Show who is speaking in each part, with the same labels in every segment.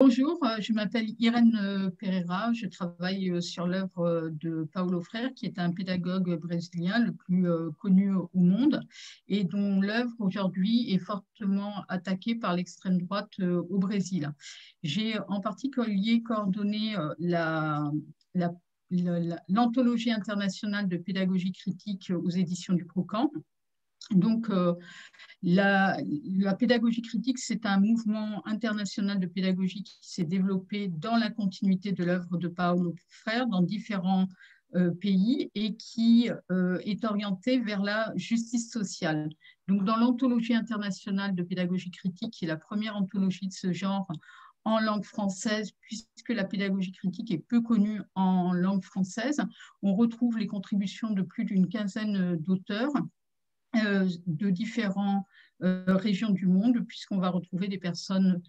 Speaker 1: Bonjour, je m'appelle Irène Pereira. Je travaille sur l'œuvre de Paulo Freire, qui est un pédagogue brésilien le plus connu au monde et dont l'œuvre aujourd'hui est fortement attaquée par l'extrême droite au Brésil. J'ai en particulier coordonné la- l'anthologie internationale de pédagogie critique aux éditions du Crocan. Donc, la pédagogie critique, c'est un mouvement international de pédagogie qui s'est développé dans la continuité de l'œuvre de Paulo Freire dans différents pays et qui est orienté vers la justice sociale. Donc, dans l'anthologie internationale de pédagogie critique, qui est la première anthologie de ce genre en langue française, puisque la pédagogie critique est peu connue en langue française, on retrouve les contributions de plus d'une quinzaine d'auteurs de différentes régions du monde, puisqu'on va retrouver des personnes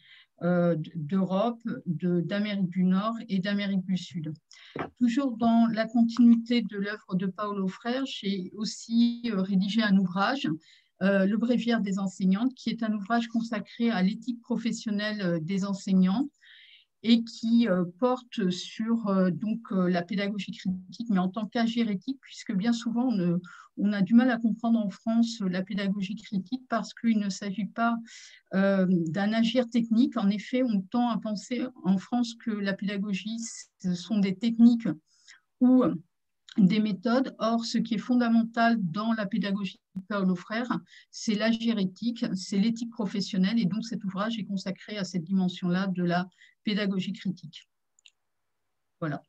Speaker 1: d'Europe, d'Amérique du Nord et d'Amérique du Sud. Toujours dans la continuité de l'œuvre de Paulo Freire, j'ai aussi rédigé un ouvrage, Le Bréviaire des enseignantes, qui est un ouvrage consacré à l'éthique professionnelle des enseignants et qui porte sur la pédagogie critique, mais en tant qu'agérétique, puisque bien souvent on a du mal à comprendre en France la pédagogie critique parce qu'il ne s'agit pas d'un agir technique. En effet, on tend à penser en France que la pédagogie, ce sont des techniques ou des méthodes. Or, ce qui est fondamental dans la pédagogie de Paulo Freire, c'est l'agérétique, c'est l'éthique professionnelle. Et donc, cet ouvrage est consacré à cette dimension-là de la pédagogie critique. Voilà.